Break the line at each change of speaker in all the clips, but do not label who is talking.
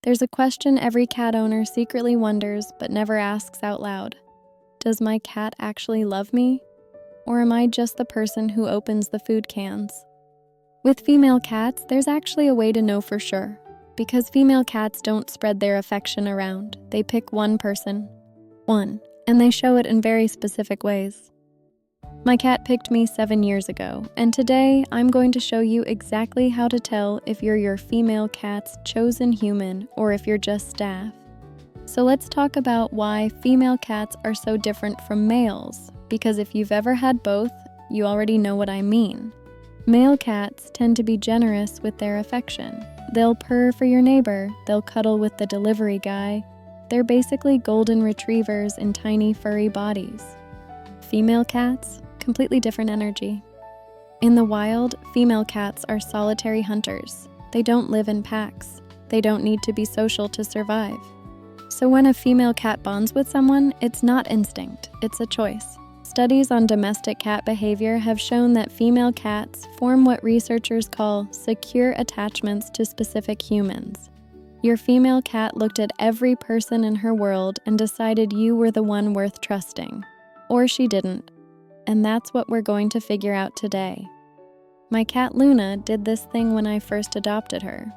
There's a question every cat owner secretly wonders but never asks out loud. Does my cat actually love me? Or am I just the person who opens the food cans? With female cats, there's actually a way to know for sure. Because female cats don't spread their affection around. They pick one person. One. And they show it in very specific ways. My cat picked me 7 years ago, and today I'm going to show you exactly how to tell if you're your female cat's chosen human or if you're just staff. So let's talk about why female cats are so different from males, because if you've ever had both, you already know what I mean. Male cats tend to be generous with their affection. They'll purr for your neighbor, they'll cuddle with the delivery guy. They're basically golden retrievers in tiny furry bodies. Female cats, completely different energy. In the wild, female cats are solitary hunters. They don't live in packs. They don't need to be social to survive. So when a female cat bonds with someone, it's not instinct, it's a choice. Studies on domestic cat behavior have shown that female cats form what researchers call secure attachments to specific humans. Your female cat looked at every person in her world and decided you were the one worth trusting. Or she didn't. And that's what we're going to figure out today. My cat Luna did this thing when I first adopted her.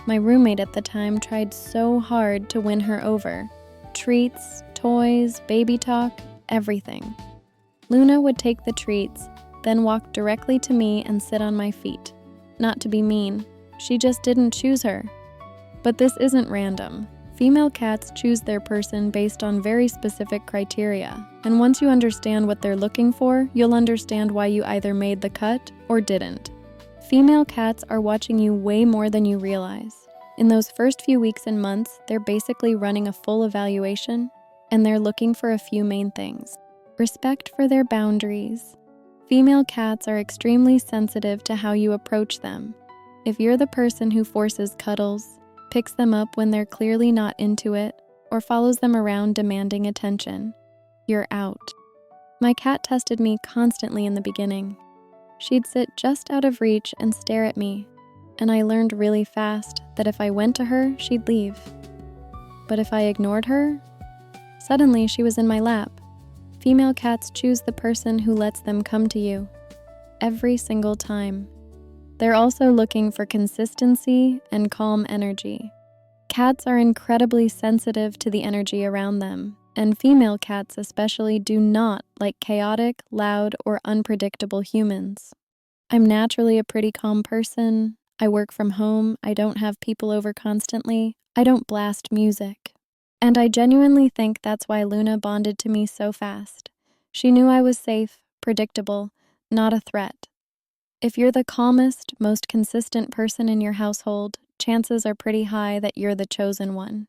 My roommate at the time tried so hard to win her over. Treats, toys, baby talk, everything. Luna would take the treats, then walk directly to me and sit on my feet. Not to be mean, she just didn't choose her. But this isn't random. Female cats choose their person based on very specific criteria, and once you understand what they're looking for, you'll understand why you either made the cut or didn't. Female cats are watching you way more than you realize. In those first few weeks and months, they're basically running a full evaluation, and they're looking for a few main things. Respect for their boundaries. Female cats are extremely sensitive to how you approach them. If you're the person who forces cuddles, picks them up when they're clearly not into it, or follows them around demanding attention, you're out. My cat tested me constantly in the beginning. She'd sit just out of reach and stare at me, and I learned really fast that if I went to her, she'd leave. But if I ignored her, suddenly she was in my lap. Female cats choose the person who lets them come to you, every single time. They're also looking for consistency and calm energy. Cats are incredibly sensitive to the energy around them, and female cats especially do not like chaotic, loud, or unpredictable humans. I'm naturally a pretty calm person. I work from home. I don't have people over constantly. I don't blast music. And I genuinely think that's why Luna bonded to me so fast. She knew I was safe, predictable, not a threat. If you're the calmest, most consistent person in your household, chances are pretty high that you're the chosen one.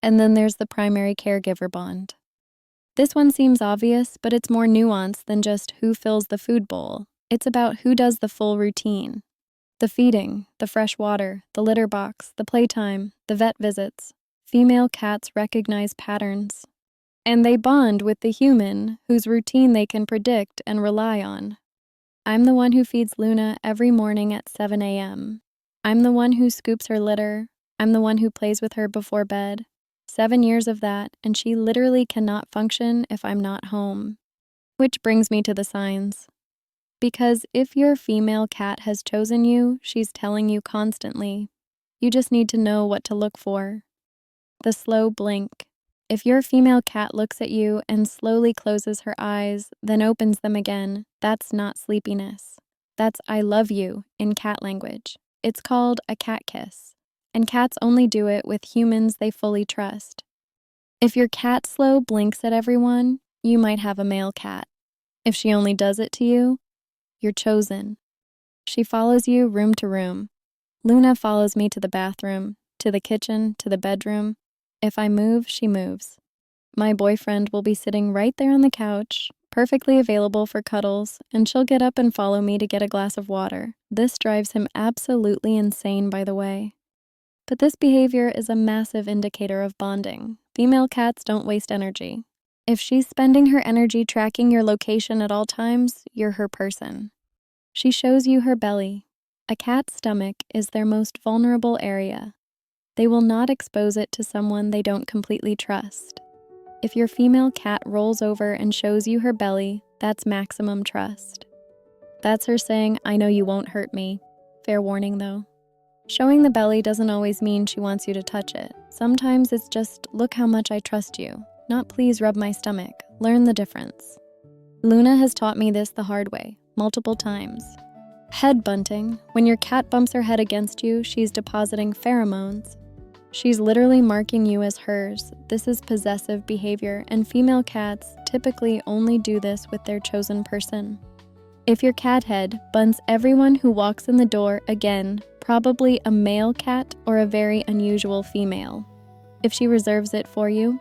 And then there's the primary caregiver bond. This one seems obvious, but it's more nuanced than just who fills the food bowl. It's about who does the full routine. The feeding, the fresh water, the litter box, the playtime, the vet visits. Female cats recognize patterns. And they bond with the human whose routine they can predict and rely on. I'm the one who feeds Luna every morning at 7 a.m. I'm the one who scoops her litter. I'm the one who plays with her before bed. 7 years of that, and she literally cannot function if I'm not home. Which brings me to the signs. Because if your female cat has chosen you, she's telling you constantly. You just need to know what to look for. The slow blink. If your female cat looks at you and slowly closes her eyes, then opens them again, that's not sleepiness. That's I love you in cat language. It's called a cat kiss, and cats only do it with humans they fully trust. If your cat slow blinks at everyone, you might have a male cat. If she only does it to you, you're chosen. She follows you room to room. Luna follows me to the bathroom, to the kitchen, to the bedroom. If I move, she moves. My boyfriend will be sitting right there on the couch, perfectly available for cuddles, and she'll get up and follow me to get a glass of water. This drives him absolutely insane, by the way. But this behavior is a massive indicator of bonding. Female cats don't waste energy. If she's spending her energy tracking your location at all times, you're her person. She shows you her belly. A cat's stomach is their most vulnerable area. They will not expose it to someone they don't completely trust. If your female cat rolls over and shows you her belly, that's maximum trust. That's her saying, "I know you won't hurt me." Fair warning though. Showing the belly doesn't always mean she wants you to touch it. Sometimes it's just, "Look how much I trust you," not "Please rub my stomach." Learn the difference. Luna has taught me this the hard way, multiple times. Head bunting. When your cat bumps her head against you, she's depositing pheromones. She's literally marking you as hers. This is possessive behavior, and female cats typically only do this with their chosen person. If your cat head bunts everyone who walks in the door, again, probably a male cat or a very unusual female. If she reserves it for you,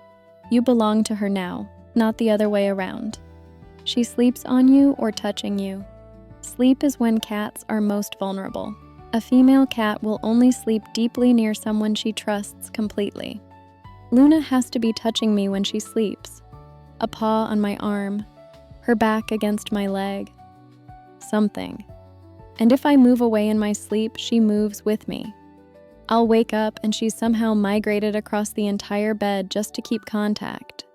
you belong to her now, not the other way around. She sleeps on you or touching you. Sleep is when cats are most vulnerable. A female cat will only sleep deeply near someone she trusts completely. Luna has to be touching me when she sleeps. A paw on my arm, her back against my leg. Something. And if I move away in my sleep, she moves with me. I'll wake up and she's somehow migrated across the entire bed just to keep contact.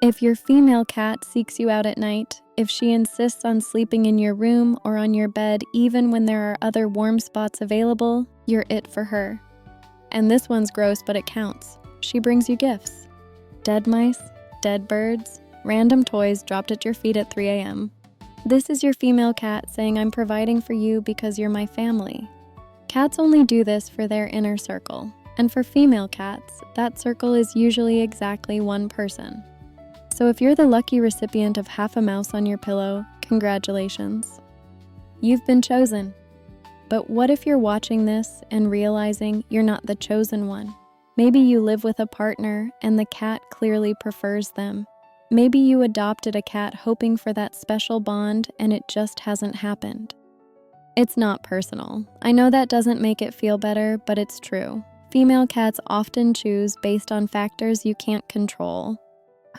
If your female cat seeks you out at night, if she insists on sleeping in your room or on your bed even when there are other warm spots available, you're it for her. And this one's gross, but it counts. She brings you gifts. Dead mice, dead birds, random toys dropped at your feet at 3 a.m. This is your female cat saying, "I'm providing for you because you're my family." Cats only do this for their inner circle. And for female cats, that circle is usually exactly one person. So if you're the lucky recipient of half a mouse on your pillow, congratulations. You've been chosen. But what if you're watching this and realizing you're not the chosen one? Maybe you live with a partner and the cat clearly prefers them. Maybe you adopted a cat hoping for that special bond and it just hasn't happened. It's not personal. I know that doesn't make it feel better, but it's true. Female cats often choose based on factors you can't control.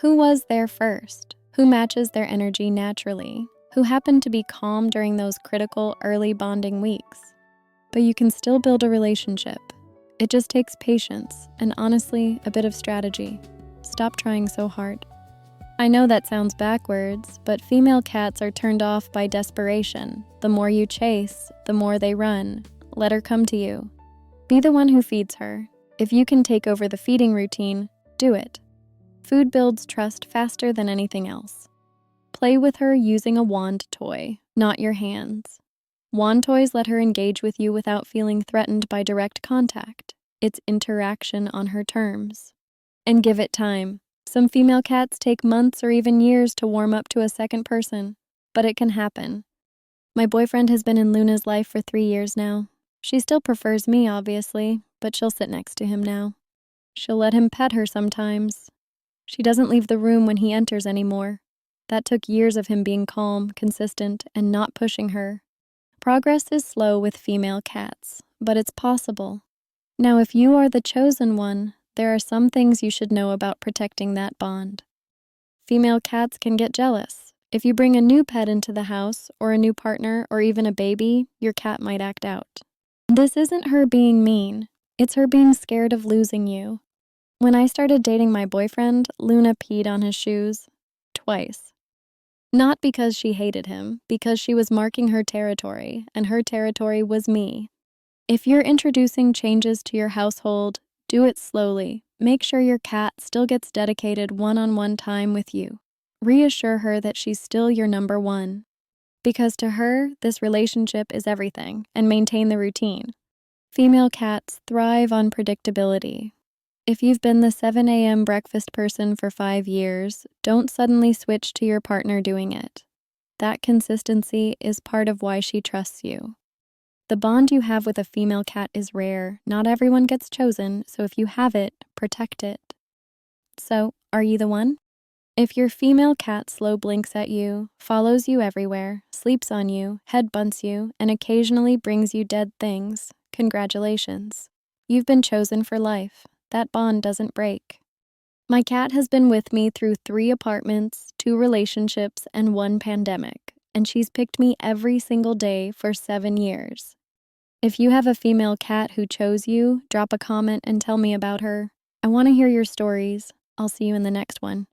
Who was there first? Who matches their energy naturally? Who happened to be calm during those critical early bonding weeks? But you can still build a relationship. It just takes patience and honestly, a bit of strategy. Stop trying so hard. I know that sounds backwards, but female cats are turned off by desperation. The more you chase, the more they run. Let her come to you. Be the one who feeds her. If you can take over the feeding routine, do it. Food builds trust faster than anything else. Play with her using a wand toy, not your hands. Wand toys let her engage with you without feeling threatened by direct contact. It's interaction on her terms. And give it time. Some female cats take months or even years to warm up to a second person, but it can happen. My boyfriend has been in Luna's life for 3 years now. She still prefers me, obviously, but she'll sit next to him now. She'll let him pet her sometimes. She doesn't leave the room when he enters anymore. That took years of him being calm, consistent, and not pushing her. Progress is slow with female cats, but it's possible. Now, if you are the chosen one, there are some things you should know about protecting that bond. Female cats can get jealous. If you bring a new pet into the house, or a new partner, or even a baby, your cat might act out. This isn't her being mean. It's her being scared of losing you. When I started dating my boyfriend, Luna peed on his shoes. Twice. Not because she hated him, because she was marking her territory, and her territory was me. If you're introducing changes to your household, do it slowly. Make sure your cat still gets dedicated one-on-one time with you. Reassure her that she's still your number one. Because to her, this relationship is everything, and maintain the routine. Female cats thrive on predictability. If you've been the 7 a.m. breakfast person for 5 years, don't suddenly switch to your partner doing it. That consistency is part of why she trusts you. The bond you have with a female cat is rare. Not everyone gets chosen, so if you have it, protect it. So, are you the one? If your female cat slow blinks at you, follows you everywhere, sleeps on you, head bunts you, and occasionally brings you dead things, congratulations. You've been chosen for life. That bond doesn't break. My cat has been with me through 3 apartments, 2 relationships, and 1 pandemic, and she's picked me every single day for 7 years. If you have a female cat who chose you, drop a comment and tell me about her. I want to hear your stories. I'll see you in the next one.